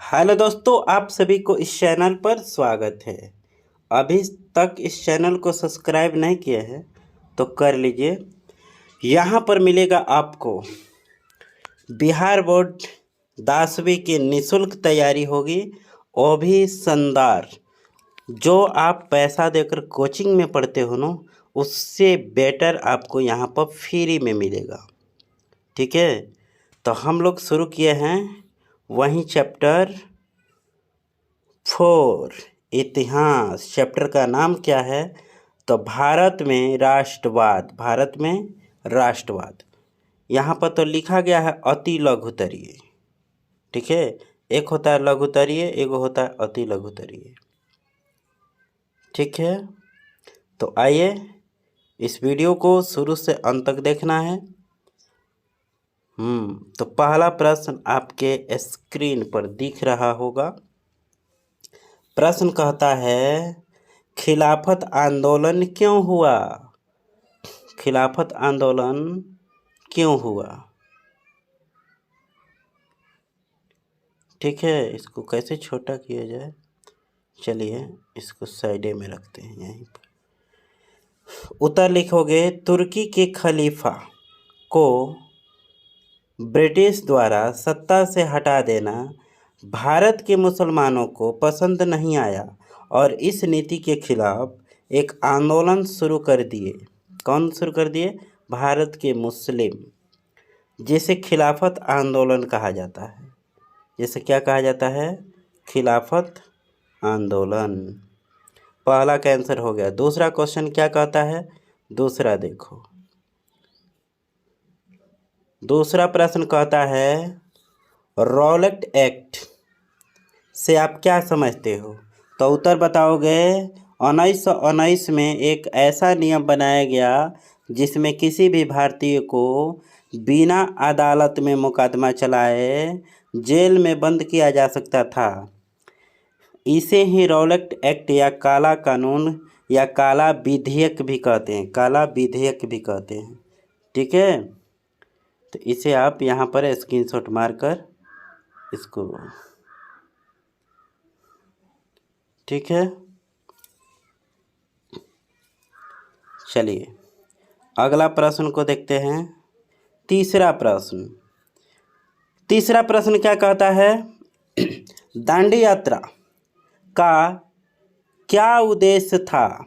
Hello दोस्तों, आप सभी को इस चैनल पर स्वागत है। अभी तक इस चैनल को सब्सक्राइब नहीं किए हैं तो कर लीजिए। यहाँ पर मिलेगा आपको बिहार बोर्ड 10वीं की निःशुल्क तैयारी होगी, वो भी शानदार। जो आप पैसा देकर कोचिंग में पढ़ते हो ना, उससे बेटर आपको यहाँ पर फ्री में मिलेगा। ठीक है, तो हम लोग शुरू किए हैं वहीं चैप्टर 4 इतिहास। चैप्टर का नाम क्या है? तो भारत में राष्ट्रवाद। यहाँ पर तो लिखा गया है अति लघुतरीय। ठीक है, एक होता है लघुतरीय, एक होता है अति लघुतरीय। ठीक है, तो आइए इस वीडियो को शुरू से अंत तक देखना है। तो पहला प्रश्न आपके स्क्रीन पर दिख रहा होगा। प्रश्न कहता है, खिलाफत आंदोलन क्यों हुआ? खिलाफत आंदोलन क्यों हुआ? ठीक है, इसको कैसे छोटा किया जाए? चलिए इसको साइड में रखते हैं यहीं पर। उत्तर लिखोगे, तुर्की के खलीफा को ब्रिटिश द्वारा सत्ता से हटा देना भारत के मुसलमानों को पसंद नहीं आया और इस नीति के खिलाफ एक आंदोलन शुरू कर दिए। कौन शुरू कर दिए? भारत के मुस्लिम, जिसे खिलाफत आंदोलन कहा जाता है। जिसे क्या कहा जाता है? खिलाफत आंदोलन। पहला का आंसर हो गया। दूसरा क्वेश्चन क्या कहता है? दूसरा देखो, दूसरा प्रश्न कहता है, रॉलेट एक्ट से आप क्या समझते हो? तो उत्तर बताओगे, 1919 में एक ऐसा नियम बनाया गया जिसमें किसी भी भारतीय को बिना अदालत में मुकदमा चलाए जेल में बंद किया जा सकता था। इसे ही रॉलेट एक्ट या काला कानून या काला विधेयक भी कहते हैं। काला विधेयक भी कहते हैं। ठीक है, तो इसे आप यहाँ पर स्क्रीनशॉट मारकर इसको, ठीक है। चलिए अगला प्रश्न को देखते हैं। तीसरा प्रश्न क्या कहता है? दांडी यात्रा का क्या उद्देश्य था?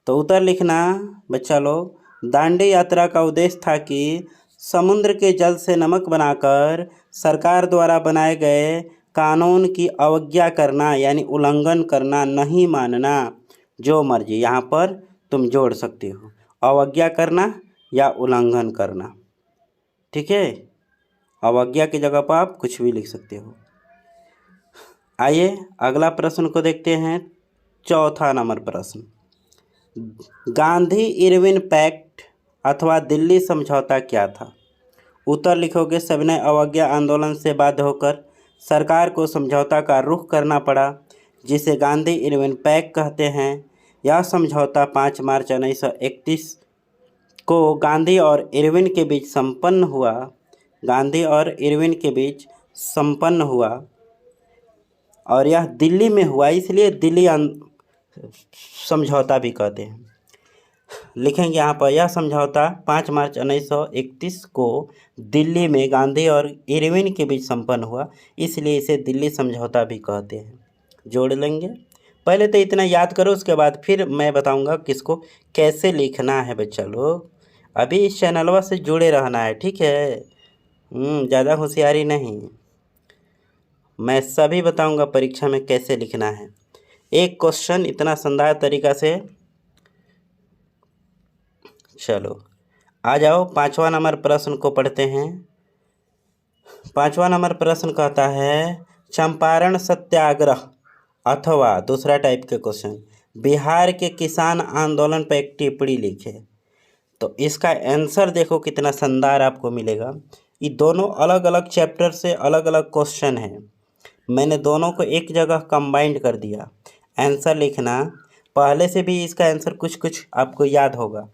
तो उत्तर लिखना बच्चा लोग। दांडी यात्रा का उद्देश्य था कि समुद्र के जल से नमक बनाकर सरकार द्वारा बनाए गए कानून की अवज्ञा करना, यानी उल्लंघन करना, नहीं मानना। जो मर्जी यहाँ पर तुम जोड़ सकते हो, अवज्ञा करना या उल्लंघन करना। ठीक है, अवज्ञा की जगह पर आप कुछ भी लिख सकते हो। आइए अगला प्रश्न को देखते हैं। चौथा नंबर प्रश्न, गांधी इरविन पैक्ट अथवा दिल्ली समझौता क्या था? उत्तर लिखोगे, सविनय अवज्ञा आंदोलन से बाध्य होकर सरकार को समझौता का रुख करना पड़ा, जिसे गांधी इरविन पैक्ट कहते हैं। यह समझौता 5 मार्च 1931 को गांधी और इरविन के बीच संपन्न हुआ और यह दिल्ली में हुआ, इसलिए दिल्ली समझौता भी कहते हैं। लिखेंगे यहाँ पर, यह समझौता 5 मार्च 1931 को दिल्ली में गांधी और इरविन के बीच संपन्न हुआ, इसलिए इसे दिल्ली समझौता भी कहते हैं। जोड़ लेंगे। पहले तो इतना याद करो, उसके बाद फिर मैं बताऊंगा किसको कैसे लिखना है। बच्चा लोग अभी इस चैनलवा से जुड़े रहना है, ठीक है। ज़्यादा होशियारी नहीं, मैं सभी बताऊंगा परीक्षा में कैसे लिखना है। एक क्वेश्चन इतना शानदार तरीका से। चलो आ जाओ, 5वां नंबर प्रश्न को पढ़ते हैं। 5वां नंबर प्रश्न कहता है, चंपारण सत्याग्रह अथवा दूसरा टाइप के क्वेश्चन, बिहार के किसान आंदोलन पर एक टिप्पणी लिखे। तो इसका आंसर देखो कितना शानदार आपको मिलेगा। ये दोनों अलग अलग चैप्टर से अलग अलग क्वेश्चन हैं, मैंने दोनों को एक जगह कंबाइंड कर दिया। आंसर लिखना, पहले से भी इसका आंसर कुछ कुछ आपको याद होगा,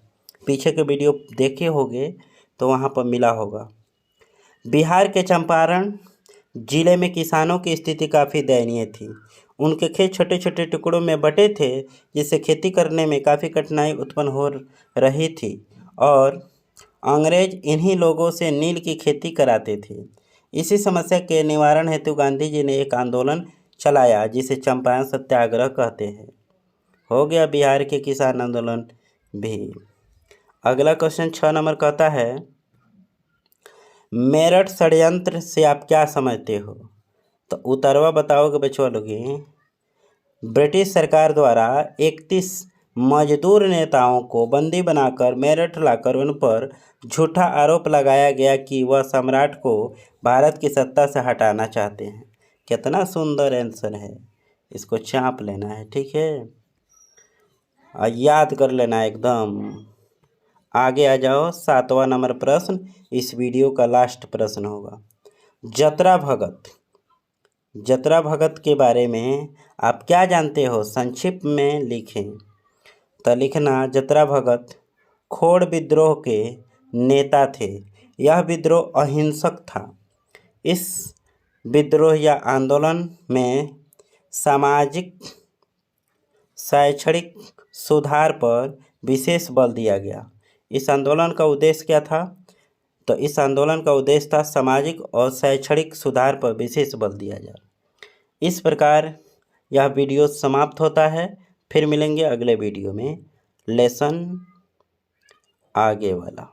पीछे के वीडियो देखे होंगे तो वहाँ पर मिला होगा। बिहार के चंपारण जिले में किसानों की स्थिति काफ़ी दयनीय थी। उनके खेत छोटे छोटे टुकड़ों में बटे थे, जिससे खेती करने में काफ़ी कठिनाई उत्पन्न हो रही थी और अंग्रेज इन्हीं लोगों से नील की खेती कराते थे। इसी समस्या के निवारण हेतु गांधी जी ने एक आंदोलन चलाया, जिसे चंपारण सत्याग्रह कहते हैं। हो गया बिहार के किसान आंदोलन भी। अगला क्वेश्चन 6 नंबर कहता है, मेरठ षड्यंत्र से आप क्या समझते हो? तो उत्तरवा बताओगे बच्चों लोगे। ब्रिटिश सरकार द्वारा 31 मजदूर नेताओं को बंदी बनाकर मेरठ लाकर उन पर झूठा आरोप लगाया गया कि वह सम्राट को भारत की सत्ता से हटाना चाहते हैं। कितना सुंदर आंसर है, इसको चाप लेना है, ठीक है, और याद कर लेना एकदम। आगे आ जाओ, 7वां नंबर प्रश्न इस वीडियो का लास्ट प्रश्न होगा। जतरा भगत, जतरा भगत के बारे में आप क्या जानते हो? संक्षिप्त में लिखें। तो लिखना, जतरा भगत खोड़ विद्रोह के नेता थे। यह विद्रोह अहिंसक था। इस विद्रोह या आंदोलन में सामाजिक शैक्षणिक सुधार पर विशेष बल दिया गया। इस आंदोलन का उद्देश्य क्या था? तो इस आंदोलन का उद्देश्य था सामाजिक और शैक्षणिक सुधार पर विशेष बल दिया जाए। इस प्रकार यह वीडियो समाप्त होता है। फिर मिलेंगे अगले वीडियो में, लेसन आगे वाला।